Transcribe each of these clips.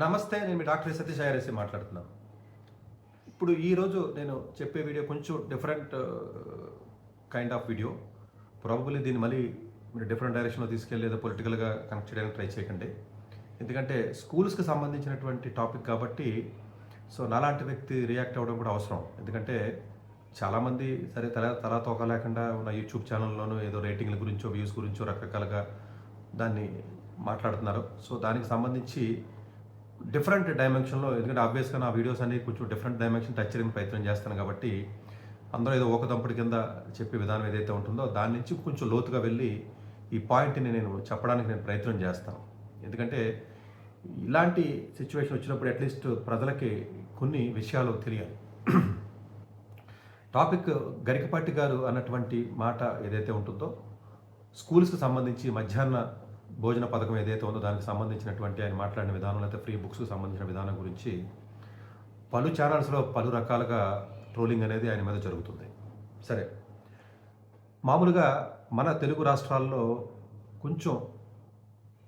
నమస్తే. నేను మీ doctor Satish IRSC మాట్లాడుతున్నాను. ఇప్పుడు ఈరోజు నేను చెప్పే వీడియో కొంచెం different kind of video. Probably దీన్ని మళ్ళీ మీరు డిఫరెంట్ డైరెక్షన్లో తీసుకెళ్ళి లేదా పొలిటికల్గా కనెక్ట్ చేయడానికి ట్రై చేయకండి. ఎందుకంటే స్కూల్స్కి సంబంధించినటువంటి టాపిక్ కాబట్టి నాలాంటి వ్యక్తి రియాక్ట్ అవ్వడం కూడా అవసరం. ఎందుకంటే చాలామంది సరే తలా తోక లేకుండా ఉన్న యూట్యూబ్ ఛానల్లోనూ ఏదో రేటింగ్ల గురించో వ్యూస్ గురించో రకరకాలుగా దాన్ని మాట్లాడుతున్నారు. దానికి సంబంధించి డిఫరెంట్ డైమెన్షన్లో, ఎందుకంటే ఆబ్వియస్గా నా వీడియోస్ అన్ని కొంచెం డిఫరెంట్ డైమెన్షన్ టచ్ చేయడానికి ప్రయత్నం చేస్తాను కాబట్టి అందరూ ఏదో ఒక దంపుడు కింద చెప్పే విధానం ఏదైతే ఉంటుందో దాని నుంచి కొంచెం లోతుగా వెళ్ళి ఈ పాయింట్ని నేను చెప్పడానికి ప్రయత్నం చేస్తాను. ఎందుకంటే ఇలాంటి సిచ్యువేషన్ వచ్చినప్పుడు అట్లీస్ట్ ప్రజలకి కొన్ని విషయాలు తెలియాలి. టాపిక్ గరికపాటి గారు అన్నటువంటి మాట ఏదైతే ఉంటుందో స్కూల్స్కి సంబంధించి మధ్యాహ్న భోజన పథకం ఏదైతే ఉందో దానికి సంబంధించినటువంటి ఆయన మాట్లాడిన విధానం, లేకపోతే ఫ్రీ బుక్స్కి సంబంధించిన విధానం గురించి పలు ఛానల్స్లో పలు రకాలుగా ట్రోలింగ్ అనేది ఆయన మీద జరుగుతుంది. సరే, మామూలుగా మన తెలుగు రాష్ట్రాల్లో కొంచెం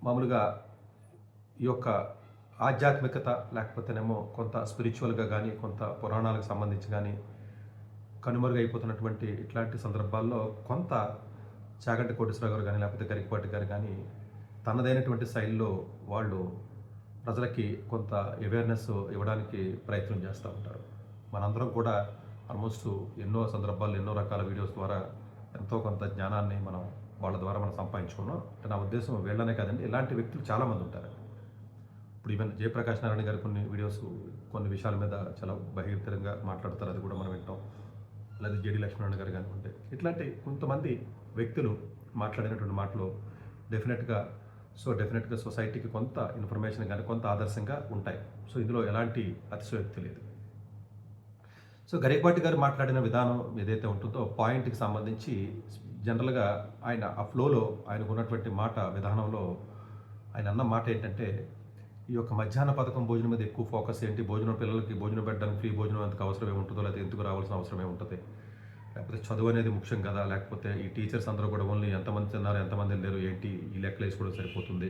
మామూలుగా ఈ యొక్క ఆధ్యాత్మికత లేకపోతేనేమో కొంత స్పిరిచువల్గా కానీ కొంత పురాణాలకు సంబంధించి కానీ కనుమరుగైపోతున్నటువంటి ఇట్లాంటి సందర్భాల్లో కొంత చాగంటి కోటేశ్వరరావు గారు కానీ లేకపోతే గరికపాటి గారు కానీ తనదైనటువంటి శైలిలో వాళ్ళు ప్రజలకి కొంత అవేర్నెస్ ఇవ్వడానికి ప్రయత్నం చేస్తూ ఉంటారు. మనందరం కూడా ఆల్మోస్ట్ ఎన్నో సందర్భాల్లో ఎన్నో రకాల వీడియోస్ ద్వారా ఎంతో కొంత జ్ఞానాన్ని వాళ్ళ ద్వారా మనం సంపాదించుకున్నాం. అంటే నా ఉద్దేశం వీళ్ళనే కాదండి, ఇలాంటి వ్యక్తులు చాలామంది ఉంటారు. ఇప్పుడు ఈవెన్ జయప్రకాష్ నారాయణ గారు కొన్ని వీడియోస్ కొన్ని విషయాల మీద చాలా బహిరంగంగా మాట్లాడతారు, అది కూడా మనం వింటాం. లేదా జేడి లక్ష్మీనారాయణ గారు కానివ్వండి, ఇట్లాంటి కొంతమంది వ్యక్తులు మాట్లాడినటువంటి మాటలు డెఫినెట్గా సొసైటీకి కొంత ఇన్ఫర్మేషన్ కానీ కొంత ఆదర్శంగా ఉంటాయి. ఇందులో ఎలాంటి అతిశయోక్తి లేదు. గరికపాటి గారు మాట్లాడిన విధానం ఏదైతే ఉంటుందో పాయింట్కి సంబంధించి జనరల్గా ఆయన ఆ ఫ్లోలో ఆయనకు ఉన్నటువంటి మాట విధానంలో ఆయన అన్న మాట ఏంటంటే, ఈ యొక్క మధ్యాహ్న పథకం భోజనం మీద ఎక్కువ ఫోకస్ ఏంటి, పిల్లలకి భోజనం పెట్టడానికి ఫ్రీ భోజనం అంతకు అవసరం ఏముంటుందో, లేకపోతే ఎందుకు రావాల్సిన అవసరం ఏముంటుంది, లేకపోతే చదువు అనేది ముఖ్యం కదా, లేకపోతే ఈ టీచర్స్ అందరూ కూడా ఓన్లీ ఎంతమంది తిన్నారు ఎంతమంది లేరు ఏంటి ఈ లెక్కలు వేసి కూడా సరిపోతుంది,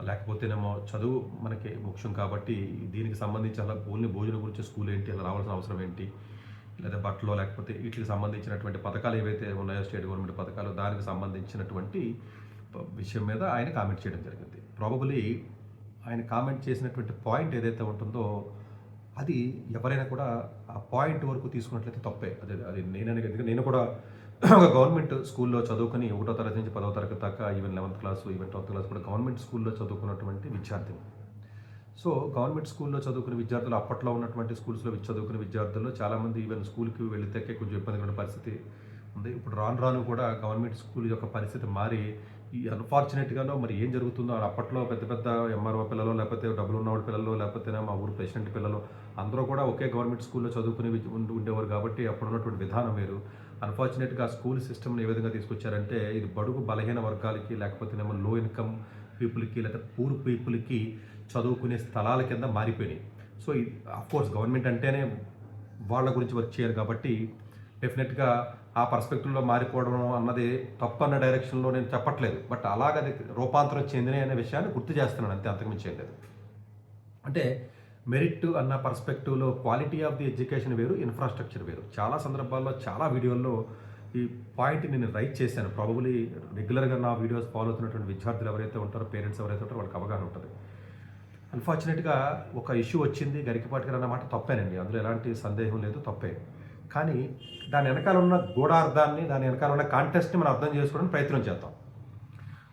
లేకపోతేనేమో చదువు మనకి ముఖ్యం కాబట్టి దీనికి సంబంధించి అలా ఓన్లీ భోజనం గురించి స్కూల్ ఏంటి, అలా రావాల్సిన అవసరం ఏంటి, లేదా బట్టలో లేకపోతే వీటికి సంబంధించినటువంటి పథకాలు ఏవైతే ఉన్నాయో స్టేట్ గవర్నమెంట్ పథకాలు దానికి సంబంధించినటువంటి విషయం మీద ఆయన కామెంట్ చేయడం జరిగింది. ప్రాబబులీ ఆయన కామెంట్ చేసినటువంటి పాయింట్ ఏదైతే ఉంటుందో అది ఎవరైనా కూడా ఆ పాయింట్ వరకు తీసుకున్నట్లయితే తప్పే. అది నేను కూడా ఒక గవర్నమెంట్ స్కూల్లో చదువుకుని 1వ తరగతి నుంచి 10వ తరగతి దాకా even 11th class even 12th class కూడా గవర్నమెంట్ స్కూల్లో చదువుకున్నటువంటి విద్యార్థిని. గవర్నమెంట్ స్కూల్లో చదువుకునే విద్యార్థులు, అప్పట్లో ఉన్నటువంటి స్కూల్స్లో చదువుకునే విద్యార్థుల్లో చాలామంది ఈవెన్ స్కూల్కి వెళితే కొంచెం ఇబ్బందిగా పరిస్థితి ఉంది. ఇప్పుడు రాను కూడా గవర్నమెంట్ స్కూల్ యొక్క పరిస్థితి మారి ఈ అన్ఫార్చునేట్గానో మరి ఏం జరుగుతుందో, అప్పట్లో పెద్ద పెద్ద ఎంఆర్ఓ పిల్లలు లేకపోతే డబ్బులు ఉన్నవాడి పిల్లలు లేకపోతే మా ఊరు ప్రెసిడెంట్ పిల్లలు అందరూ కూడా ఒకే గవర్నమెంట్ స్కూల్లో చదువుకుని ఉండేవారు కాబట్టి అప్పుడు ఉన్నటువంటి విధానం వేరు. అన్ఫార్చునేట్గా స్కూల్ సిస్టమ్ని ఏ విధంగా తీసుకొచ్చారంటే ఇది బడుగు బలహీన వర్గాలకి లేకపోతేనేమో లో ఇన్కమ్ పీపుల్కి లేదా పూర్ పీపుల్కి చదువుకునే స్థలాల కింద మారిపోయినాయి. అఫ్కోర్స్ గవర్నమెంట్ అంటేనే వాళ్ళ గురించి వర్క్ చేయాలి కాబట్టి డెఫినెట్గా ఆ పర్స్పెక్టివ్లో మారిపోవడం అన్నది తప్పు అన్న డైరెక్షన్లో నేను చెప్పట్లేదు. బట్ అలాగది రూపాంతరం చెందినాయి అనే విషయాన్ని గుర్తు చేస్తున్నాను, అంతే, అంతకుమించి ఏం లేదు. అంటే మెరిట్ అన్న పర్స్పెక్టివ్లో క్వాలిటీ ఆఫ్ ది ఎడ్యుకేషన్ వేరు, ఇన్ఫ్రాస్ట్రక్చర్ వేరు. చాలా సందర్భాల్లో చాలా వీడియోల్లో ఈ పాయింట్ని నేను రైట్ చేశాను. ప్రాబబులీ రెగ్యులర్గా నా వీడియోస్ ఫాలో అవుతున్నటువంటి విద్యార్థులు ఎవరైతే ఉంటారో, పేరెంట్స్ ఎవరైతే ఉంటారో వాళ్ళకి అవగాహన ఉంటుంది. అన్ఫార్చునేట్గా ఒక ఇష్యూ వచ్చింది, గరికపాటి గారు అన్నమాట తప్పేనండి, అందులో ఎలాంటి సందేహం లేదు, తప్పే. కానీ దాని వెనకాల ఉన్న గూఢార్థాన్ని, దాని వెనకాల ఉన్న కాంటెస్ట్ని మనం అర్థం చేసుకోవడానికి ప్రయత్నం చేద్దాం.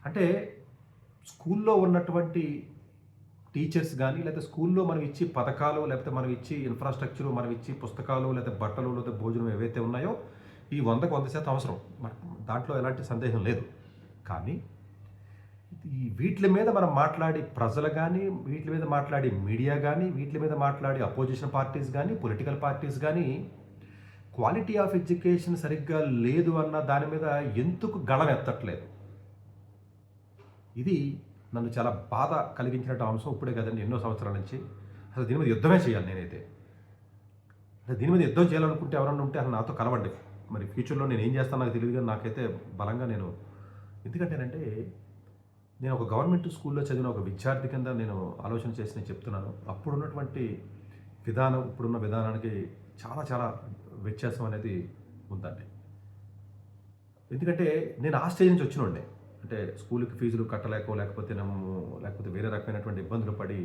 అంటే స్కూల్లో ఉన్నటువంటి టీచర్స్ కానీ, లేకపోతే స్కూల్లో మనం ఇచ్చి పథకాలు, లేకపోతే మనం ఇచ్చి ఇన్ఫ్రాస్ట్రక్చరు, మనం ఇచ్చి పుస్తకాలు, లేకపోతే బట్టలు, లేకపోతే భోజనం ఏవైతే ఉన్నాయో ఈ 100కు 100% అవసరం, దాంట్లో ఎలాంటి సందేహం లేదు. కానీ ఈ వీటి మీద మనం మాట్లాడి ప్రజలు కానీ, వీటి మీద మాట్లాడి మీడియా కానీ, వీటి మీద మాట్లాడి అపోజిషన్ పార్టీస్ కానీ, పొలిటికల్ పార్టీస్ కానీ క్వాలిటీ ఆఫ్ ఎడ్యుకేషన్ సరిగ్గా లేదు అన్న దాని మీద ఎందుకు గళం ఎత్తట్లేదు? ఇది నన్ను చాలా బాధ కలిగించినట్టు అంశం. ఇప్పుడే కదండి, ఎన్నో సంవత్సరాల నుంచి అసలు దీని మీద యుద్ధమే చేయాలి నేనైతే. అసలు దీని మీద యుద్ధం చేయాలనుకుంటే ఎవరన్నా ఉంటే అసలు నాతో కలవండి. మరి ఫ్యూచర్లో నేను ఏం చేస్తాను నాకు తెలియదు, కానీ నాకైతే బలంగా ఎందుకంటేనంటే నేను ఒక గవర్నమెంట్ స్కూల్లో చదివిన ఒక విద్యార్థి కింద నేను ఆలోచన చేసి నేను చెప్తున్నాను. అప్పుడున్నటువంటి విధానం, ఇప్పుడున్న విధానానికి చాలా చాలా వ్యత్యాసం అనేది ఉందండి. ఎందుకంటే నేను ఆ స్టేజ్ నుంచి వచ్చినోడినే. అంటే స్కూల్‌కి ఫీజులు లేకపోతే వేరే రకమైనటువంటి ఇబ్బందులు పడి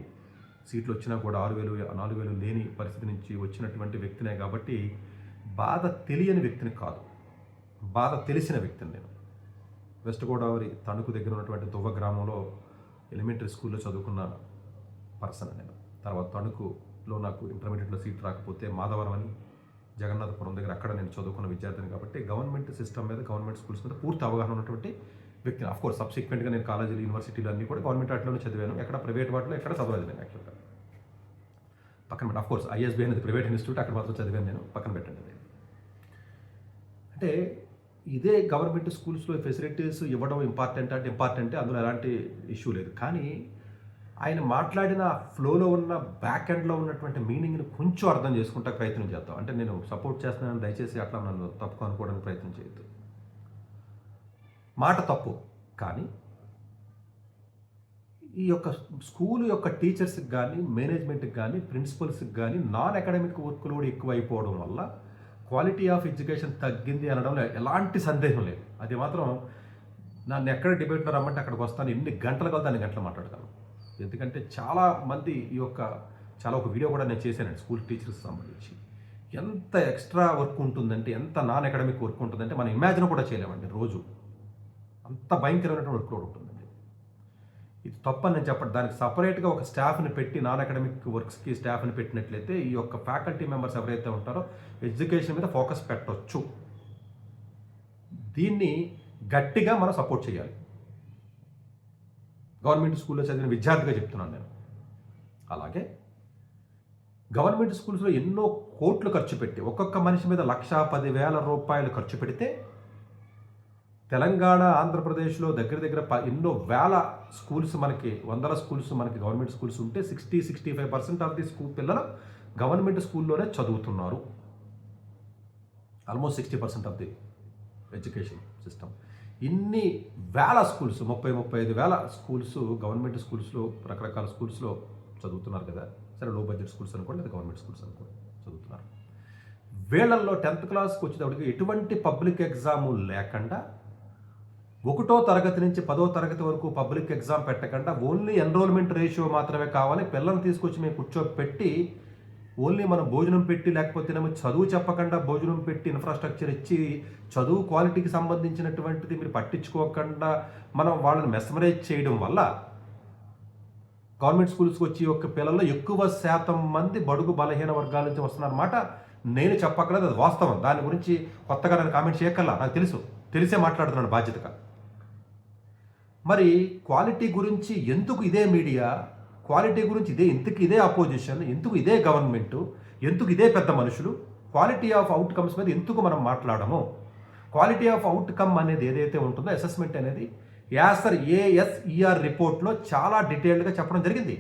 సీట్లు వచ్చినా కూడా 6,000, 4,000 లేని పరిస్థితి నుంచి వచ్చినటువంటి వ్యక్తినే కాబట్టి బాధ తెలియని వ్యక్తిని కాదు. బాధ తెలిసిన వ్యక్తిని నేను. వెస్ట్ గోదావరి తణుకు దగ్గర ఉన్నటువంటి దువ్వ గ్రామంలో ఎలిమెంటరీ స్కూల్‌లో చదువుకున్న పర్సన్ నేను. తర్వాత తణుకులో నాకు ఇంటర్మీడియట్‌లో సీట్ రాకపోతే మాధవరం అని జగన్నాథపురం దగ్గర అక్కడ నేను చదువుకున్న విద్యార్థిని కాబట్టి గవర్నమెంట్ సిస్టమ్ మీద, గవర్నమెంట్ స్కూల్స్ మీద పూర్తి అవగాహన ఉన్నటువంటి వ్యక్తిని. ఆఫ్‌కోర్స్ సబ్సిక్వెంట్‌గా నేను కాలేజీలు, యూనివర్సిటీలు అన్నీ కూడా గవర్నమెంట్ వాటిలోనే చదివాను. ఎక్కడ ప్రైవేట్ వాటిలో ఎక్కడ చదవలేదు నేను యాక్చువల్‌గా. పక్కన పెట్టి ఆఫ్‌కోర్స్ ఐఎస్బీ అనేది ప్రైవేట్ ఇన్స్టిట్యూట్, అక్కడ మాత్రం చదివాను నేను. పక్కన పెట్టండి అది. అంటే ఇదే గవర్నమెంట్ స్కూల్స్‌లో ఫెసిలిటీస్ ఇవ్వడం ఇంపార్టెంటే, అందులో ఎలాంటి ఇష్యూ లేదు. కానీ ఆయన మాట్లాడిన ఫ్లోలో ఉన్న బ్యాక్ ఎండ్‌లో ఉన్నటువంటి మీనింగ్‌ని కొంచెం అర్థం చేసుకుంటా ప్రయత్నం చేద్దాం. అంటే నేను సపోర్ట్ చేస్తున్నానని దయచేసి అట్లా నన్ను తప్పుగా అనుకోవడానికి ప్రయత్నం చేయొద్దు. మాట తప్పు. కానీ ఈ యొక్క స్కూల్ యొక్క టీచర్స్‌కి గానీ, మేనేజ్మెంట్‌కి గానీ, ప్రిన్సిపల్స్‌కి గానీ నాన్ అకాడమిక్ వర్క్ లోడ్ ఎక్కువైపోవడం వల్ల క్వాలిటీ ఆఫ్ ఎడ్యుకేషన్ తగ్గింది అనడంలో ఎలాంటి సందేహం లేదు. అది మాత్రం నన్ను ఎక్కడ డిబేట్‌లో రమ్మంటే అక్కడికి వస్తాను. ఎన్ని గంటలు కావాలో అన్ని గంటలు మాట్లాడతాను. ఎందుకంటే చాలామంది ఒక వీడియో కూడా నేను చేశానండి స్కూల్ టీచర్స్కి సంబంధించి. ఎంత ఎక్స్ట్రా వర్క్ ఉంటుందంటే, ఎంత నాన్ అకాడమిక్ వర్క్ ఉంటుందంటే మనం ఇమాజిన్ కూడా చేయలేమండి రోజు. అంత భయంకరమైనటువంటి వర్క్ లోడ్ ఉంటుందండి. ఇది తప్పని నేను చెప్పను. దానికి సపరేట్గా ఒక స్టాఫ్ని పెట్టి నాన్ అకాడమిక్ వర్క్స్కి స్టాఫ్ని పెట్టినట్లయితే ఈ యొక్క ఫ్యాకల్టీ మెంబర్స్ ఎవరైతే ఉంటారో ఎడ్యుకేషన్ మీద ఫోకస్ పెట్టొచ్చు. దీన్ని గట్టిగా మనం సపోర్ట్ చేయాలి. గవర్నమెంట్ స్కూల్లో చదివిన విద్యార్థిగా చెప్తున్నాను నేను. అలాగే గవర్నమెంట్ స్కూల్స్లో ఎన్నో కోట్లు ఖర్చు పెట్టి ఒక్కొక్క మనిషి మీద 1,10,000 రూపాయలు ఖర్చు పెడితే తెలంగాణ, ఆంధ్రప్రదేశ్లో దగ్గర ఎన్నో వేల స్కూల్స్ మనకి, వందల స్కూల్స్ మనకి గవర్నమెంట్ స్కూల్స్ ఉంటే 60-65% ఆఫ్ ది స్కూల్ పిల్లలు గవర్నమెంట్ స్కూల్లోనే చదువుతున్నారు. Almost 60% of the education system. ఇన్ని వేల స్కూల్స్, 30-35 వేల స్కూల్స్, గవర్నమెంట్ స్కూల్స్లో రకరకాల స్కూల్స్లో చదువుతున్నారు కదా. సరే, లో బడ్జెట్ స్కూల్స్ అనుకోండి, లేదా గవర్నమెంట్ స్కూల్స్ అనుకోండి, చదువుతున్నారు. వీళ్ళల్లో 10th క్లాస్కి వచ్చేటప్పటికి ఎటువంటి పబ్లిక్ ఎగ్జాము లేకుండా 1వ తరగతి నుంచి 10వ తరగతి వరకు పబ్లిక్ ఎగ్జామ్ పెట్టకుండా ఓన్లీ ఎన్రోల్మెంట్ రేషియో మాత్రమే కావాలి. పిల్లల్ని తీసుకొచ్చి మేము కూర్చోపెట్టి ఓన్లీ మనం భోజనం పెట్టి, లేకపోతేనేమో చదువు చెప్పకుండా భోజనం పెట్టి ఇన్ఫ్రాస్ట్రక్చర్ ఇచ్చి చదువు క్వాలిటీకి సంబంధించినటువంటిది మీరు పట్టించుకోకుండా మనం వాళ్ళని మెస్మరైజ్ చేయడం వల్ల గవర్నమెంట్ స్కూల్స్కి వచ్చి యొక్క పిల్లల్లో ఎక్కువ శాతం మంది బడుగు బలహీన వర్గాల నుంచి వస్తున్నారన్నమాట. నేను చెప్పక్కర్లేదు, అది వాస్తవం. దాని గురించి కొత్తగా నేను కామెంట్ చేయక్కర్లా, నాకు తెలిసే మాట్లాడుతున్నాను బాధ్యతగా. మరి క్వాలిటీ గురించి ఎందుకు ఇదే మీడియా, క్వాలిటీ గురించి ఇదే అపోజిషన్, ఎందుకు ఇదే గవర్నమెంటు, ఎందుకు ఇదే పెద్ద మనుషులు క్వాలిటీ ఆఫ్ అవుట్కమ్స్ మీద ఎందుకు మనం మాట్లాడము? క్వాలిటీ ఆఫ్ అవుట్కమ్ అనేది ఏదైతే ఉంటుందో, అసెస్మెంట్ అనేది యాసర్ ASER రిపోర్ట్లో చాలా డీటెయిల్డ్గా చెప్పడం జరిగింది.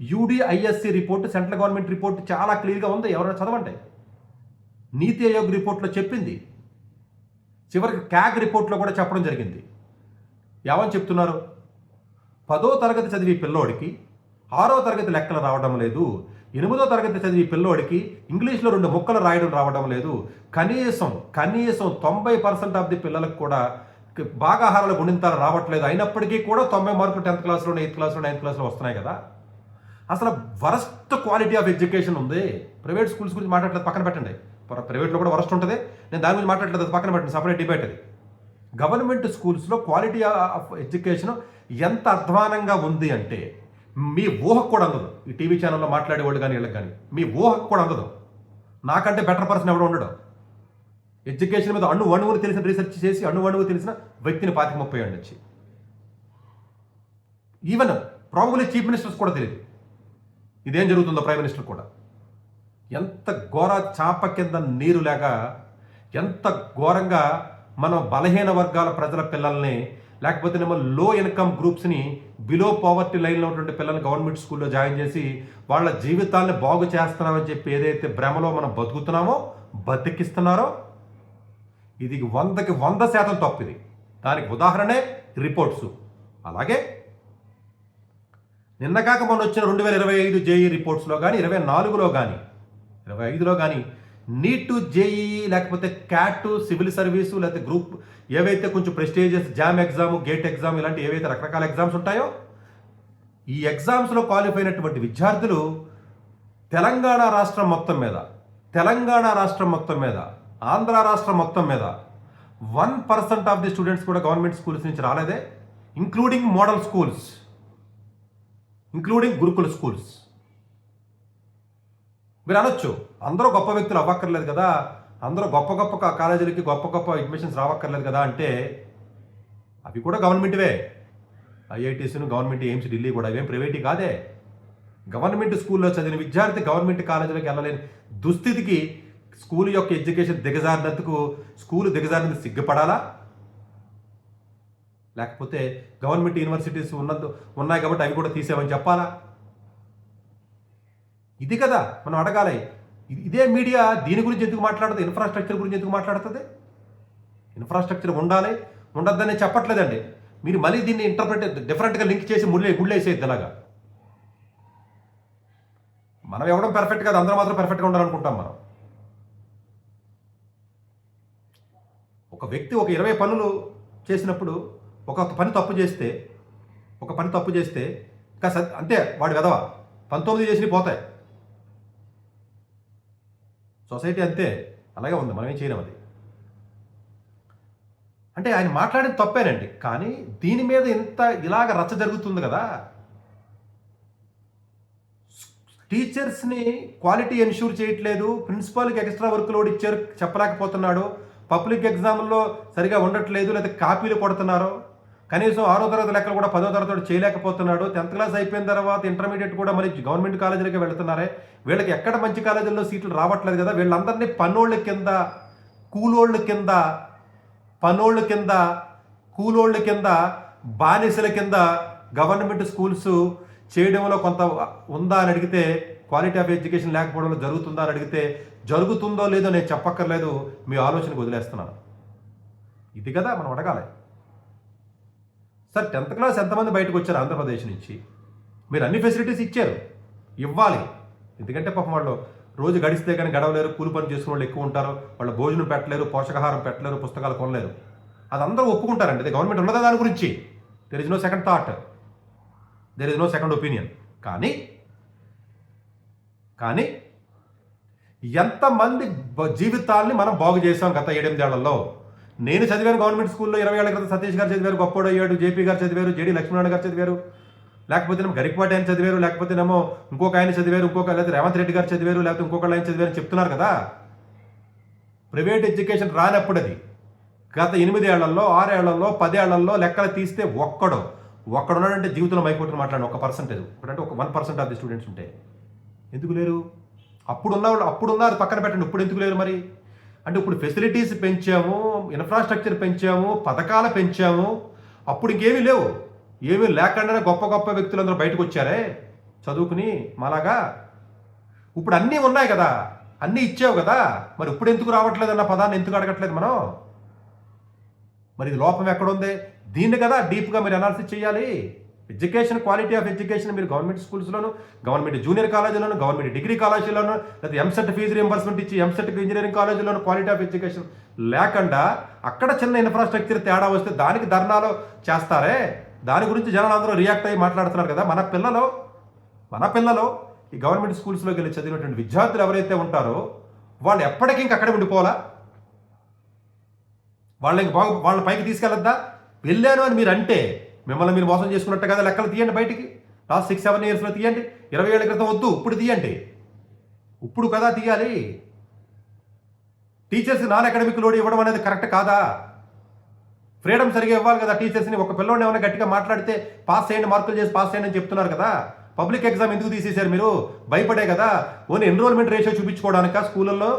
UDISC report, central government report చాలా క్లియర్గా ఉంది. ఎవరైనా చదవండి. నీతి ఆయోగ్ రిపోర్ట్లో చెప్పింది. చివరికి CAG రిపోర్ట్లో కూడా చెప్పడం జరిగింది. ఏమని చెప్తున్నారు? 10వ తరగతి చదివి పిల్లోడికి 6వ తరగతి లెక్కలు రావడం లేదు, 8వ తరగతి చదివి పిల్లోడికి ఇంగ్లీష్లో 2 ముక్కలు రాయడం రావడం లేదు, కనీసం 90% ఆఫ్ ది పిల్లలకు కూడా భాగాహారాల గుణింతాలు రావట్లేదు. అయినప్పటికీ కూడా 90 మార్కులు 10th క్లాస్లో, 8th క్లాస్లో, 9th క్లాస్లో వస్తున్నాయి కదా. అసలు వరస్ట్ క్వాలిటీ ఆఫ్ ఎడ్యుకేషన్ ఉంది. ప్రైవేట్ స్కూల్స్ గురించి మాట్లాడలేదు, పక్కన పెట్టండి. ప్రైవేట్లో కూడా వరస్ట్ ఉంటుంది, నేను దాని గురించి మాట్లాడలేదు, అది పక్కన పెట్టండి, సపరేట్ డిబేట్ అది. గవర్నమెంట్ స్కూల్స్లో క్వాలిటీ ఆఫ్ ఎడ్యుకేషన్ ఎంత అధ్వానంగా ఉంది అంటే మీ ఊహకు కూడా అందదు. ఈ టీవీ ఛానల్లో మాట్లాడేవాళ్ళు కానీ వీళ్ళకి కానీ మీ ఊహకు కూడా అందదు. నాకంటే బెటర్ పర్సన్ ఎవడో ఉండడు. ఎడ్యుకేషన్ మీద అణువును తెలిసిన రీసెర్చ్ చేసి అణువును తెలిసిన వ్యక్తిని 25-30 ఏళ్ళు వచ్చి ఈవెన్ ప్రాబబ్లీ చీఫ్ మినిస్టర్స్ కూడా తెలియదు ఇదేం జరుగుతుందో. ప్రైమ్ మినిస్టర్ కూడా ఎంత ఘోర చాప కింద నీరు లేక, ఎంత ఘోరంగా మనం బలహీన వర్గాల ప్రజల పిల్లల్ని, లేకపోతేనేమో లో ఇన్కమ్ గ్రూప్స్ని, బిలో పావర్టీ లైన్లో ఉన్నటువంటి పిల్లల్ని గవర్నమెంట్ స్కూల్లో జాయిన్ చేసి వాళ్ళ జీవితాన్ని బాగు చేస్తున్నామని చెప్పి ఏదైతే భ్రమలో మనం బతుకుతున్నామో, బతికిస్తున్నారో, ఇది 100% తప్పు. ఇది దానికి ఉదాహరణే రిపోర్ట్స్. అలాగే నిన్నగాక మొన్న వచ్చిన 2025 జేఈ రిపోర్ట్స్లో కానీ 24లో కానీ 25లో కానీ నీట్, జేఈ లేకపోతే క్యాట్, సివిల్ సర్వీసు లేకపోతే గ్రూప్ ఏవైతే కొంచెం prestigious jam exam, gate exam ఇలాంటి ఏవైతే రకరకాల ఎగ్జామ్స్ ఉంటాయో ఈ ఎగ్జామ్స్లో క్వాలిఫై అయినటువంటి విద్యార్థులు తెలంగాణ రాష్ట్రం మొత్తం మీద, ఆంధ్ర రాష్ట్రం మొత్తం మీద 1% ఆఫ్ ది స్టూడెంట్స్ కూడా గవర్నమెంట్ స్కూల్స్ నుంచి రాలేదే, ఇంక్లూడింగ్ మోడల్ స్కూల్స్, ఇంక్లూడింగ్ గురుకుల స్కూల్స్. మీరు అనొచ్చు అందరూ గొప్ప వ్యక్తులు అవ్వక్కర్లేదు కదా, అందరూ గొప్ప గొప్ప కాలేజీలకి గొప్ప గొప్ప అడ్మిషన్స్ రావక్కర్లేదు కదా అంటే అవి కూడా గవర్నమెంట్వే. ఐఐటీస్ను గవర్నమెంట్, ఎయిమ్స్, ఢిల్లీ కూడా ఇవేం ప్రైవేటీ కాదే. గవర్నమెంట్ స్కూల్లో చదివిన విద్యార్థి గవర్నమెంట్ కాలేజీలోకి వెళ్ళలేని దుస్థితికి స్కూల్ యొక్క ఎడ్యుకేషన్ దిగజారినందుకు స్కూల్ దిగజారినందుకు సిగ్గుపడాలా? లేకపోతే గవర్నమెంట్ యూనివర్సిటీస్ ఉన్నాయి కాబట్టి అవి కూడా తీసేవని చెప్పాలా? ఇది కదా మనం అడగాలి. ఇదే మీడియా దీని గురించి ఎందుకు మాట్లాడుతుంది? ఇన్ఫ్రాస్ట్రక్చర్ గురించి ఎందుకు మాట్లాడుతుంది? ఇన్ఫ్రాస్ట్రక్చర్ ఉండాలి ఉండొద్దని చెప్పట్లేదండి. మీరు మళ్ళీ దీన్ని డిఫరెంట్గా లింక్ చేసి ముళ్ళేసేది అలాగా. మనం ఎవడం పర్ఫెక్ట్ కాదు, అందరూ మాత్రం పర్ఫెక్ట్గా ఉండాలనుకుంటాం మనం. ఒక వ్యక్తి ఒక 20 పనులు చేసినప్పుడు ఒక పని తప్పు చేస్తే ఇంకా అంతే వాడు వెధవ, 19 చేసినవి పోతాయి. సొసైటీ అంతే, అలాగే ఉంది, మనం ఏం చేయలేం. అది అంటే ఆయన మాట్లాడేది తప్పేనండి, కానీ దీని మీద ఇలాగ రచ్చ జరుగుతుంది కదా. టీచర్స్ని క్వాలిటీ ఎన్ష్యూర్ చేయట్లేదు, ప్రిన్సిపాల్కి ఎక్స్ట్రా వర్క్ లోడ్ ఇచ్చారు చెప్పలేకపోతున్నాడు, పబ్లిక్ ఎగ్జామ్లో సరిగా ఉండట్లేదు, లేదా కాపీలు కొడుతున్నారు, కనీసం 6వ తరగతి లెక్కలు కూడా 10వ తరగతి చేయలేకపోతున్నాడు, 10th క్లాస్ అయిపోయిన తర్వాత ఇంటర్మీడియట్ కూడా మరి గవర్నమెంట్ కాలేజీలకి వెళుతున్నారే, వీళ్ళకి ఎక్కడ మంచి కాలేజీల్లో సీట్లు రావట్లేదు కదా, వీళ్ళందరినీ పనోళ్ళ కింద కూలోళ్ళ కింద బానిసల కింద గవర్నమెంట్ స్కూల్స్ చేయడంలో కొంత ఉందా అని అడిగితే, క్వాలిటీ ఆఫ్ ఎడ్యుకేషన్ లేకపోవడంలో జరుగుతుందా అని అడిగితే, జరుగుతుందో లేదో నేను చెప్పక్కర్లేదు, మీ ఆలోచనకు వదిలేస్తున్నాను. ఇది కదా మనం అడగాలి. సార్ 10th క్లాస్ ఎంతమంది బయటకు వచ్చారు ఆంధ్రప్రదేశ్ నుంచి? మీరు అన్ని ఫెసిలిటీస్ ఇచ్చారు, ఇవ్వాలి. ఎందుకంటే పాపం వాళ్ళు రోజు గడిస్తే కానీ గడవలేరు, కూలి పని చేసుకున్న వాళ్ళు ఎక్కువ ఉంటారు, వాళ్ళు భోజనం పెట్టలేరు, పోషకాహారం పెట్టలేరు, పుస్తకాలు కొనలేరు. అది అందరూ ఒప్పుకుంటారండి. అది గవర్నమెంట్ ఉన్నదా దాని గురించి? There is no second thought, there is no second opinion. కానీ ఎంతమంది జీవితాల్ని మనం బాగు చేసాం గత 7-8 ఏళ్లలో. నేను చదివాను గవర్నమెంట్ స్కూల్లో 20 ఏళ్ల క్రితం. సతీష్ గారు చదివారు, గొప్పోడు అయ్యాడు, జేపీ గారు చదివారు, జేడీ లక్ష్మీనారాయణ గారు చదివారు, లేకపోతే గరికపాటి ఆయన చదివారు, లేకపోతేనేమో ఇంకొక ఆయన చదివారు, లేకపోతే రేవంత్ రెడ్డి గారు చదివారు, లేకపోతే ఇంకొక ఆయన చదివారు చెప్తున్నారు కదా. ప్రైవేట్ ఎడ్యుకేషన్ రానప్పుడు అది గత 8 ఏళ్లలో, 6 ఏళ్లలో, 10 ఏళ్లలో లెక్కలు తీస్తే ఒక్కడున్నాడంటే జీవితంలో మైకొట్టుకుని మాట్లాడిన 1%, ఇప్పుడంటే ఒక 1% ఆఫ్ ది స్టూడెంట్స్ ఉంటే ఎందుకు లేరు? అప్పుడున్నారు పక్కన పెట్టండి, ఇప్పుడు ఎందుకు లేరు మరి? అంటే ఇప్పుడు ఫెసిలిటీస్ పెంచాము, ఇన్ఫ్రాస్ట్రక్చర్ పెంచాము, పథకాలు పెంచాము, అప్పుడు ఇంకేమీ లేవు. ఏమీ లేకుండానే గొప్ప గొప్ప వ్యక్తులందరూ బయటకు వచ్చారే చదువుకుని మాలాగా. ఇప్పుడు అన్నీ ఉన్నాయి కదా, అన్నీ ఇచ్చావు కదా, మరి ఇప్పుడు ఎందుకు రావట్లేదు అన్న పదాన్ని ఎందుకు అడగట్లేదు మనం? మరి ఇది లోపం ఎక్కడుంది? దీన్ని కదా డీప్గా మీరు అనాలిసిస్ చేయాలి. ఎడ్యుకేషన్, క్వాలిటీ ఆఫ్ ఎడ్యుకేషన్ మీరు గవర్నమెంట్ స్కూల్స్లోను, గవర్నమెంట్ జూనియర్ కాలేజీలోను, గవర్నమెంట్ డిగ్రీ కాలేజీలోను, లేదా ఎంసెట్ ఫీజు రియంబర్స్మెంట్ ఇచ్చి ఎంసెట్ ఇంజనీరింగ్ కాలేజీలోను క్వాలిటీ ఆఫ్ ఎడ్యుకేషన్ లేకుండా అక్కడ చిన్న ఇన్ఫ్రాస్ట్రక్చర్ తేడా వస్తే దానికి ధర్నాలు చేస్తారే, దాని గురించి జనాలు అందరూ రియాక్ట్ అయ్యి మాట్లాడుతున్నారు కదా. మన పిల్లలు ఈ గవర్నమెంట్ స్కూల్స్లోకి వెళ్ళి చదివినటువంటి విద్యార్థులు ఎవరైతే ఉంటారో వాళ్ళు ఎప్పటికీ ఇంక అక్కడే ఉండిపోవాలా? వాళ్ళ పైకి తీసుకెళ్ళొద్దా? వెళ్ళాను అని మీరు అంటే మిమ్మల్ని మీరు మోసం చేసుకున్నట్టు కదా. లెక్కలు తీయండి బయటికి, లాస్ట్ 6-7 ఇయర్స్లో తీయండి. 20 ఏళ్ల క్రితం వద్దు, ఇప్పుడు తీయండి. ఇప్పుడు కదా తీయాలి. టీచర్స్ నాన్ అకాడమిక్ లోడ్ ఇవ్వడం అనేది కరెక్ట్ కాదా? ఫ్రీడమ్ సరిగా ఇవ్వాలి కదా టీచర్స్ని. ఒక పిల్లోని ఏమైనా గట్టిగా మాట్లాడితే పాస్ చేయండి, మార్కులు చేసి పాస్ చేయండి అని చెప్తున్నారు కదా. పబ్లిక్ ఎగ్జామ్ ఎందుకు తీసేశారు మీరు? భయపడే కదా. ఓన్లీ ఎన్రోల్మెంట్ రేషియో చూపించుకోవడానికా? స్కూళ్ళల్లో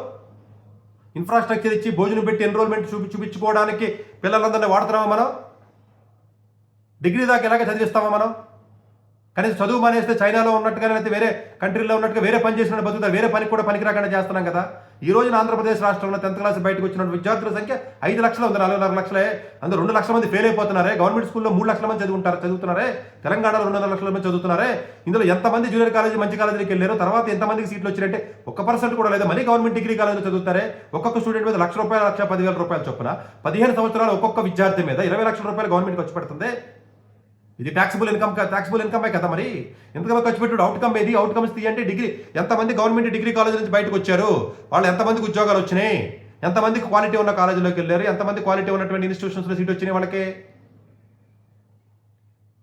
ఇన్ఫ్రాస్ట్రక్చర్ ఇచ్చి భోజనం పెట్టి ఎన్రోల్మెంట్ చూపించుకోవడానికి పిల్లలందరినీ వాడుతున్నామా మనం? డిగ్రీ దాకా ఎలాగ చదివిస్తామా మనం? కనీసం చదువు మానేస్తే చైనాలో ఉన్నట్టుగా, లేకపోతే వేరే కంట్రీలో ఉన్నట్టుగా వేరే పని చేసిన బతుకుతారు, వేరే పనికి కూడా పనికి రాకుండా చేస్తున్నాం కదా. ఈ రోజున ఆంధ్రప్రదేశ్ రాష్ట్రంలో 10th క్లాస్ బయటకు వచ్చిన విద్యార్థుల సంఖ్య 5 లక్షలు ఉంది, 4.5 లక్షలే. అందులో 2 లక్షల మంది ఫెయిల్ అయిపోతున్నారే. గవర్నమెంట్ స్కూల్లో 3 లక్షల మంది చదువుతున్నారే. తెలంగాణలో 2.5 లక్షల మంది చదువుతున్నారే. ఇందులో ఎంతమంది జూనియర్ కాలేజీ మంచి కాలేజీకి వెళ్ళారు, తర్వాత ఎంతమందికి సీట్లు వచ్చినట్టే 1% కూడా లేదు. మళ్ళీ గవర్నమెంట్ డిగ్రీ కాలేజీలో చదువుతారే. ఒక్కొక్క స్టూడెంట్ మీద ₹1,00,000 ₹1,10,000 చొప్పున 15 సంవత్సరాలు ఒక్కొక్క విద్యార్థి మీద 20 లక్షల రూపాయలు గవర్నమెంట్ ఖర్చు పెడుతుంది. ఇది ట్యాక్సిబుల్ ఇన్కమే కదా. మరి ఎంతకన్నా ఖర్చు పెట్టుడు అవుట్కమ్ ఏది? అవుట్కమ్స్ తీయంటే డిగ్రీ ఎంతమంది గవర్నమెంట్ డిగ్రీ కాలేజ్ నుంచి బయటకు వచ్చారు, వాళ్ళు ఎంతమందికి ఉద్యోగాలు వచ్చినాయి, ఎంతమందికి క్వాలిటీ ఉన్న కాలేజీలోకి వెళ్ళారు, ఎంతమంది క్వాలిటీ ఉన్నటువంటి ఇన్స్టిట్యూషన్స్లో సీట్ వచ్చినాయి వాళ్ళకి,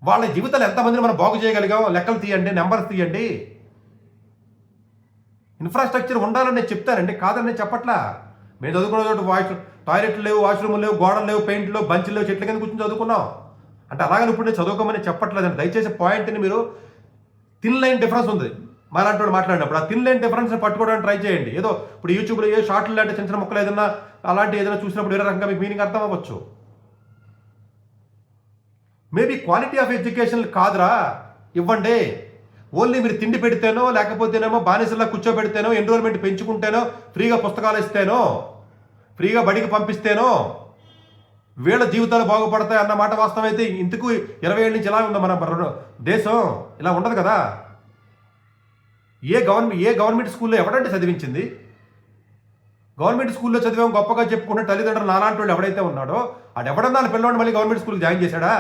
వాళ్ళ జీవితాలు ఎంతమందిని మనం బాగు చేయగలిగాం లెక్కలు తీయండి, నెంబర్స్ తీయండి. ఇన్ఫ్రాస్ట్రక్చర్ ఉండాలని నేను చెప్తానండి, కాదని నేను చెప్పట్లా. మేము చదువుకున్న చోటు టాయిలెట్లు లేవు, వాష్రూమ్లు లేవు, గోడలు లేవు, పెయింట్లు లేవు, బంచ్లు లేవు, చెట్ల కింద కూర్చొని చదువుకున్నాం అంటే అలాగని ఇప్పుడు నేను చదువుకోమని చెప్పట్లేదండి. దయచేసి పాయింట్ని మీరు థిన్ లైన్ డిఫరెన్స్ ఉంది మాలాంటి వాడు మాట్లాడినప్పుడు. ఆ థిన్ లైన్ డిఫరెన్స్ పట్టుకోవడానికి ట్రై చేయండి. ఏదో ఇప్పుడు యూట్యూబ్లో ఏ షార్ట్లు లాంటి చిన్న చిన్న ముక్కలు ఏదైనా అలాంటి ఏదైనా చూసినప్పుడు వేరే రకంగా మీకు మీనింగ్ అర్థం అవ్వచ్చు. మేబీ క్వాలిటీ ఆఫ్ ఎడ్యుకేషన్ కాదురా ఇవ్వండి. ఓన్లీ మీరు తిండి పెడితేనో లేకపోతేనేమో బానిసల్లా కూర్చోబెడితేనో, ఎన్రోల్మెంట్ పెంచుకుంటేనో, ఫ్రీగా పుస్తకాలు ఇస్తేనో, ఫ్రీగా బడికి పంపిస్తేనో వీళ్ళ జీవితాలు బాగుపడతాయి అన్న మాట వాస్తవం అయితే ఇంతకు 20 ఏళ్ళ నుంచి ఇలా ఉందా మన దేశం? ఇలా ఉండదు కదా. ఏ గవర్నమెంట్ స్కూల్లో ఎవడంటే చదివించింది? గవర్నమెంట్ స్కూల్లో చదివాం గొప్పగా చెప్పుకున్న తల్లిదండ్రులు నాలాంటి వాళ్ళు ఎవడైతే ఉన్నాడో ఆడెవడన్నా పిల్లవాడిని మళ్ళీ గవర్నమెంట్ స్కూల్కి జాయిన్ చేశాడా?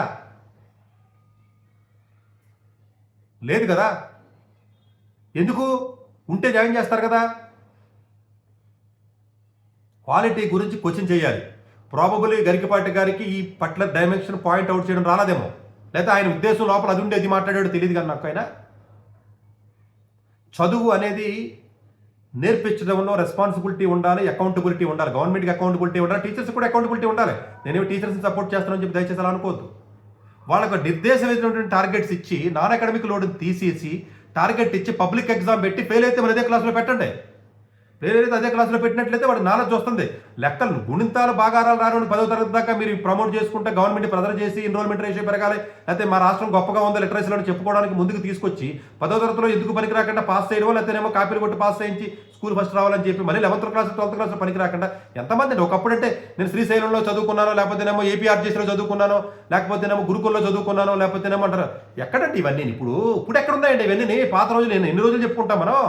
లేదు కదా. ఎందుకు? ఉంటే జాయిన్ చేస్తారు కదా. క్వాలిటీ గురించి క్వశ్చన్ చేయాలి. ప్రాబబుల్లీ గరికపాటి గారికి ఈ పట్ల డైమెన్షన్ పాయింట్ అవుట్ చేయడం రాలేదేమో, లేకపోతే ఆయన ఉద్దేశం లోపల అది ఉండేది మాట్లాడాడు తెలియదు కానీ నాకు. ఆయన చదువు అనేది నేర్పించడంలో రెస్పాన్సిబిలిటీ ఉండాలి, అకౌంటబిలిటీ ఉండాలి. గవర్నమెంట్కి అకౌంటబిలిటీ ఉండాలి, టీచర్స్ కూడా అకౌంటబిలిటీ ఉండాలి. నేనేమో టీచర్స్ని సపోర్ట్ చేస్తానని చెప్పి దయచేసి అలా అనుకోవద్దు. వాళ్ళకు నిర్దేశమైనటువంటి టార్గెట్స్ ఇచ్చి నాన్ అకాడమిక్ లోడ్ని తీసేసి టార్గెట్ ఇచ్చి పబ్లిక్ ఎగ్జామ్ పెట్టి ఫెయిల్ అయితే మన అదే క్లాస్లో పెట్టండి. వేరేది అదే క్లాసులో పెట్టినట్లయితే వాడు నాలెడ్జ్ వస్తుంది. లెక్కలు గుణింతాలు బాగారాలు రాను 10వ తరగతి దాకా మీరు ప్రమోట్ చేసుకుంటే గవర్నమెంట్ ప్రెజర్ చేసి ఎన్రోల్మెంట్ రేషియో పెరగాలి, లేకపోతే మా రాష్ట్రం గొప్పగా ఉందో లిటరసీలో చెప్పుకోవడానికి ముందుకు తీసుకొచ్చి 10వ తరగతిలో ఎందుకు పనికి రాకుండా పాస్ చేయడం, లేకపోతేనేమో కాపీలు కొట్టి పాస్ చేయించి స్కూల్ ఫస్ట్ రావాలని చెప్పి మళ్ళీ 11th క్లాస్ 12th క్లాస్లో పనికి రాకుండా ఎంతమంది అండి. ఒకప్పుడు అంటే నేను శ్రీశైలంలో చదువుకున్నాను, లేకపోతేనేమో ఏపీఆర్జీసీలో చదువుకున్నాను, లేకపోతేనేమో గురుకుల్లో చదువుకున్నాను, లేకపోతేనేమో అంటారు. ఎక్కడండి ఇవన్నీ? ఇప్పుడు ఎక్కడ ఉన్నాయండి ఇవన్నీ? పాత రోజులు ఎన్ని రోజులు చెప్పుకుంటాం మనం.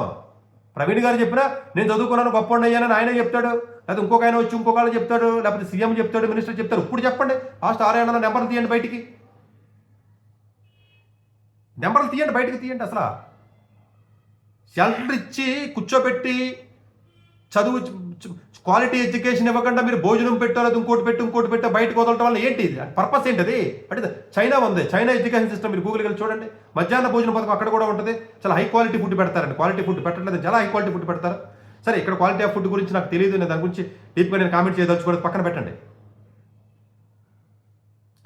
ప్రవీణ్ గారు చెప్పినా నేను చదువుకున్నాను గొప్ప అయ్యానని ఆయనే చెప్తాడు, లేకపోతే ఇంకొక ఆయన వచ్చి ఇంకొక వాళ్ళు చెప్తాడు, లేకపోతే సీఎం చెప్తాడు, మినిస్టర్ చెప్తారు. ఇప్పుడు చెప్పండి, లాస్ట్ 6 నెంబర్లు తీయండి బయటికి, నెంబర్లు తీయండి బయటికి తీయండి. అసలు షెల్టర్ ఇచ్చి కూర్చోబెట్టి చదువు క్వాలిటీ ఎడ్యుకేషన్ ఇవ్వకుండా మీరు భోజనం పెట్టో లేదా ఇంకోటి పెట్టో బయటకు వదలటం వల్ల ఏంటి పర్పస్ ఏంటది? అంటే చైనా ఉంది, చైనా ఎడ్యుకేషన్ సిస్టమ్ మీరు గూగుల్కి వెళ్ళి చూడండి. మధ్యాహ్న భోజన పథకం అక్కడ కూడా ఉంటుంది. చాలా హై క్వాలిటీ ఫుడ్ పెడతారండి. క్వాలిటీ ఫుడ్ పెట్టట్లేదు, చాలా హై క్వాలిటీ ఫుడ్ పెడతారు. సరే, ఇక్కడ క్వాలిటీ ఆఫ్ ఫుడ్ గురించి నాకు తెలియదు, నేను దాని గురించి డీప్గా నేను కామెంట్ చేయదలుచుకోవడం పక్కన పెట్టండి.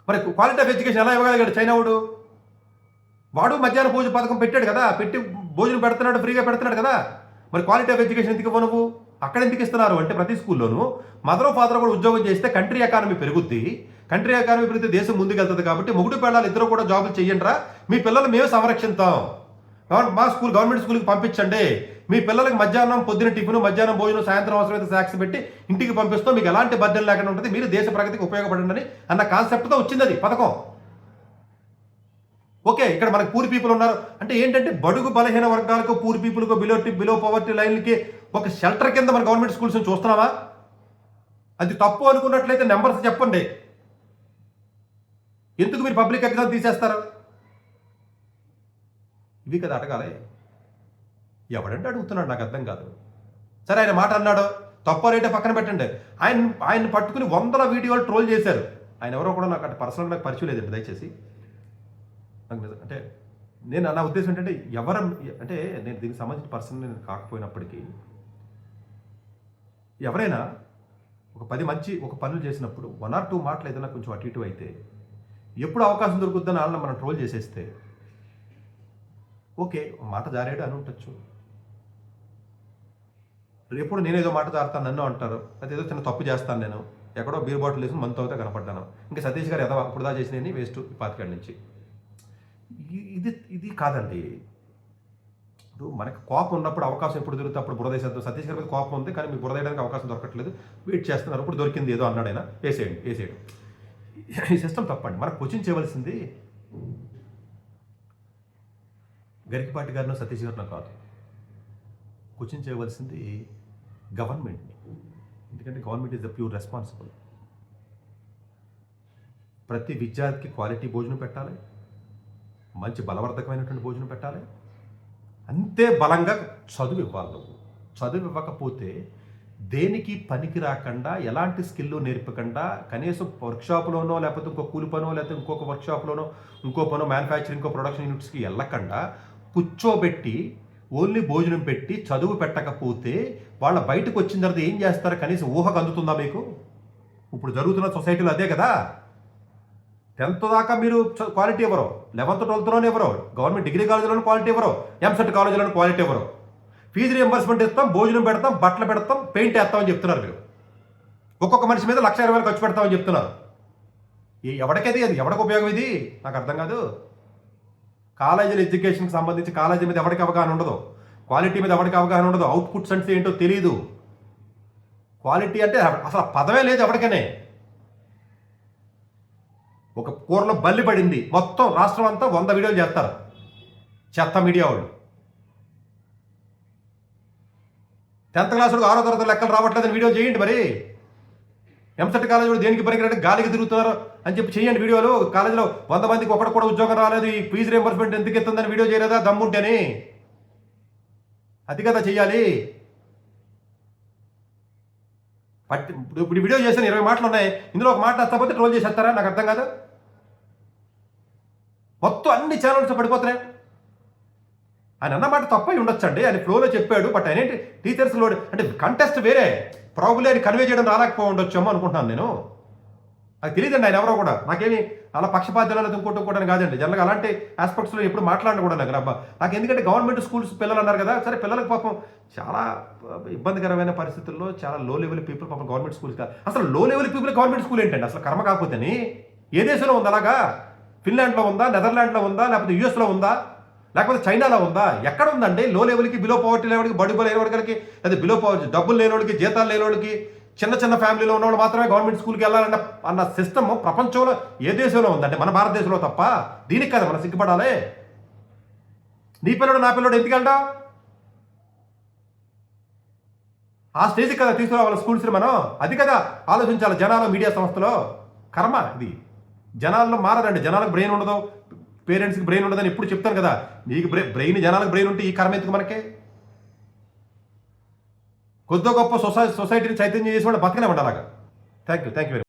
మరి క్వాలిటీ ఆఫ్ ఎడ్యుకేషన్ ఎలా ఇవ్వగలిగాడు చైనా వాడు మధ్యాహ్న భోజన పథకం పెట్టాడు కదా, పెట్టి భోజనం పెడుతున్నాడు, ఫ్రీగా పెడుతున్నాడు కదా. మరి క్వాలిటీ ఆఫ్ ఎడ్యుకేషన్ ఎందుకు ఇవ్వవు నువ్వు? అక్కడ ఎందుకు ఇస్తున్నారు అంటే ప్రతి స్కూల్లోనూ మదర్ ఫాదర్ కూడా ఉద్యోగం చేస్తే కంట్రీ ఎకానమీ పెరుగుద్ది. కంట్రీ ఎకానమీ పెరిగితే దేశం ముందుకెళ్తుంది. కాబట్టి మొగుడు పిల్లలు ఇద్దరు కూడా జాబులు చెయ్యండిరా, మీ పిల్లలు మేము సంరక్షిస్తాం, మా గవర్నమెంట్ స్కూల్కి పంపించండి, మీ పిల్లలకి మధ్యాహ్నం పొద్దున టిఫిన్, మధ్యాహ్నం భోజనం, సాయంత్రం అవసరమైతే స్నాక్స్ పెట్టి ఇంటికి పంపిస్తాం, మీకు ఎలాంటి బర్డెన్ లేకుండా ఉంటుంది, మీరు దేశ ప్రగతికి ఉపయోగపడండి అన్న కాన్సెప్ట్తో వచ్చింది అది పథకం. ఓకే, ఇక్కడ మనకు పూర్ పీపుల్ ఉన్నారు అంటే ఏంటంటే బడుగు బలహీన వర్గాలకు, పూర్ పీపుల్కు, బిలో పవర్టీ లైన్లకి ఒక షెల్టర్ కింద మన గవర్నమెంట్ స్కూల్స్ చూస్తున్నావా? అది తప్పు అనుకున్నట్లయితే నెంబర్స్ చెప్పండి. ఎందుకు మీరు పబ్లిక్ ఎగ్జామ్ తీసేస్తారు? ఇవి కదా అడగాలి. ఎవడంటే అడుగుతున్నాడు, నాకు అర్థం కాదు. సరే, ఆయన మాట అన్నాడు, తప్పు రేటే పక్కన పెట్టండి. ఆయన పట్టుకుని 100 వీడియోలు ట్రోల్ చేశారు. ఆయన ఎవరో కూడా నాకు అంటే పర్సనల్గా నాకు పరిచయం లేదండి, దయచేసి. అంటే నా ఉద్దేశం ఏంటంటే అంటే నేను దీనికి సంబంధించిన పర్సన్ నేను కాకపోయినప్పటికీ ఎవరైనా ఒక 10 ఒక పనులు చేసినప్పుడు 1 or 2 మాటలు ఏదైనా కొంచెం అటు ఇటు అయితే ఎప్పుడు అవకాశం దొరుకుద్దని వాళ్ళని మనం ట్రోల్ చేసేస్తే ఓకే, మాట జారాడు అని ఉండొచ్చు. ఎప్పుడు నేనేదో మాట జారుతాను నన్ను అంటారు, అదేదో చిన్న తప్పు చేస్తాను, నేను ఎక్కడో బీర్ బాటిల్ వేసి మనతో అయితే కనపడ్డాను, ఇంకా సతీష్ గారు ఎదవ ఇప్పుడుదా చేసినవి వేస్ట్ 25 నుంచి. ఇది కాదండి. ఇప్పుడు మనకి కోపం ఉన్నప్పుడు అవకాశం ఎప్పుడు దొరికితే అప్పుడు బురదేసేద్దాం. సతీష్ గారి మీద కోపం ఉంది, కానీ మీకు బురదేయడానికి అవకాశం దొరకట్లేదు, వెయిట్ చేస్తున్నారు, ఇప్పుడు దొరికింది ఏదో అన్నాడు ఆయన, వేసేయడం. ఈ సిస్టమ్ తప్పండి. మనకు క్వశ్చన్ చేయవలసింది గరికపాటి గారినో సతీష్ గారినో కాదు, క్వశ్చన్ చేయవలసింది గవర్నమెంట్ని. ఎందుకంటే government is the pure responsible. ప్రతి విద్యార్థికి క్వాలిటీ భోజనం పెట్టాలి, మంచి బలవర్ధకమైనటువంటి భోజనం పెట్టాలి, అంతే బలంగా చదువు ఇవ్వాలి. నువ్వు చదువు ఇవ్వకపోతే దేనికి పనికి రాకుండా, ఎలాంటి స్కిల్ నేర్పకుండా, కనీసం వర్క్షాప్లోనో లేకపోతే ఇంకో కూలి పనో లేకపోతే ఇంకొక వర్క్షాప్లోనో ఇంకో పనో మ్యానుఫ్యాక్చరింగ్ ఇంకో ప్రొడక్షన్ యూనిట్స్కి వెళ్ళకుండా కూర్చోబెట్టి ఓన్లీ భోజనం పెట్టి చదువు పెట్టకపోతే వాళ్ళ బయటకు వచ్చిన తర్వాత ఏం చేస్తారు? కనీసం ఊహకు అందుతుందా మీకు? ఇప్పుడు జరుగుతున్న సొసైటీలో అదే కదా. 10th దాకా మీరు క్వాలిటీ ఇవ్వరు, 11th 12thలోనే ఇవ్వరు, గవర్నమెంట్ డిగ్రీ కాలేజీలోనే క్వాలిటీ ఇవ్వరు, ఎంసెట్ కాలేజీలోనే క్వాలిటీ ఇవ్వరు. ఫీజు రియంబర్స్మెంట్ ఇస్తాం, భోజనం పెడతాం, బట్టలు పెడతాం, పెయింట్ వేస్తామని చెప్తున్నారు మీరు. ఒక్కొక్క మనిషి మీద 1,20,000 ఖర్చు పెడతామని చెప్తున్నారు. ఎవరికది అది ఎవరికి ఉపయోగం? ఇది నాకు అర్థం కాదు. కాలేజీల ఎడ్యుకేషన్కి సంబంధించి కాలేజీ మీద ఎవరికి అవగాహన ఉండదు, క్వాలిటీ మీద ఎవరికి అవగాహన ఉండదు, అవుట్పుట్స్ అంటే ఏంటో తెలియదు. క్వాలిటీ అంటే అసలు పదవే లేదు ఎవరికనే. ఒక కూరలో బల్లి పడింది, మొత్తం రాష్ట్రం అంతా 100 వీడియోలు చేస్తారు చెత్త మీడియా వాళ్ళు. 10th క్లాస్ 6వ తరగతి లెక్కలు రావట్లేదని వీడియో చేయండి. మరి ఎంసెట్ కాలేజీ కూడా దేనికి పనికిరాడు, గాలికి తిరుగుతున్నారు అని చెప్పి చేయండి వీడియోలు. కాలేజీలో 100 మందికి ఒకటి కూడా ఉద్యోగం రాలేదు, ఈ ఫీజు రియంబర్స్మెంట్ ఎందుకు ఇస్తుందని వీడియో చేయలేదా? దమ్ముంటేనే అది కదా చెయ్యాలి. ఇప్పుడు వీడియో చేసిన 20 మాటలు ఉన్నాయి, ఇందులో ఒక మాట నచ్చకపోతే ట్రోల్ చేసేస్తారా? నాకు అర్థం కాదు. మొత్తం అన్ని ఛానల్స్ పడిపోతున్నాయి. ఆయన అన్నమాట తప్పై ఉండొచ్చండి, ఆయన ఫ్లోలో చెప్పాడు. బట్ ఆయన ఏంటి టీచర్స్ లోడ్ అంటే కంటెస్ట్ వేరే, ప్రాబులీ ఆయన కన్వే చేయడం రాలేకపోయి ఉండొచ్చేమో అనుకుంటున్నాను నేను. నాకు తెలియదండి ఆయన ఎవరో కూడా. నాకేమి అలా పక్షపాతాలు ఇంకోటి కాదండి. జనరల్గా అలాంటి ఆస్పెక్ట్స్లో ఎప్పుడు మాట్లాడిన కూడా నాకు ఎందుకంటే గవర్నమెంట్ స్కూల్స్ పిల్లలు అన్నారు కదా, సరే పిల్లలకు పాపం చాలా ఇబ్బందికరమైన పరిస్థితుల్లో చాలా లో లెవెల్ పీపుల్ పాపం గవర్నమెంట్ స్కూల్స్ కాదు. అసలు లో లెవెల్ పీపుల్ గవర్నమెంట్ స్కూల్ ఏంటండి? అసలు కర్మ కాకపోతేని ఏ దేశంలో ఉంది అలాగా? ఫిన్లాండ్లో ఉందా, నెదర్లాండ్లో ఉందా, లేకపోతే యూఎస్లో ఉందా, లేకపోతే చైనాలో ఉందా? ఎక్కడ ఉందండి? లో లెవెల్కి, బిలో పవర్టీ లెవెల్కి, బడుగు లేని వాడికి, లేదా బిలో పవర్టీ డబ్బులు లేని వాళ్ళకి, జీతాలు లేని వాళ్ళకి, చిన్న ఫ్యామిలీలో ఉన్నవాళ్ళు మాత్రమే గవర్నమెంట్ స్కూల్కి వెళ్ళాలన్న సిస్టమ్ ప్రపంచంలో ఏ దేశంలో ఉందంటే మన భారతదేశంలో తప్ప. దీనికి కదా మనం సిగ్గుపడాలి. నీ పిల్లడు నా పిల్లడు ఎందుకు వెళ్తా? ఆ స్టేజ్కి కదా తీసుకురావాలి స్కూల్స్ని మనం. అది కదా ఆలోచించాలి జనాలు, మీడియా సంస్థలో. కర్మ ఇది. జనాల్లో మారదండి. జనాలకు బ్రెయిన్ ఉండదు, పేరెంట్స్కి బ్రెయిన్ ఉండదని ఎప్పుడు చెప్తాను కదా. నీకు బ్రెయిన్, జనాలకు బ్రెయిన్ ఉంటే ఈ కర్మ ఎందుకు మనకి? కొద్దో గొప్ప సొసైటీని చైతన్యం చేసి వాళ్ళు బతకనే ఉండాలి అలాగా. Thank you very much.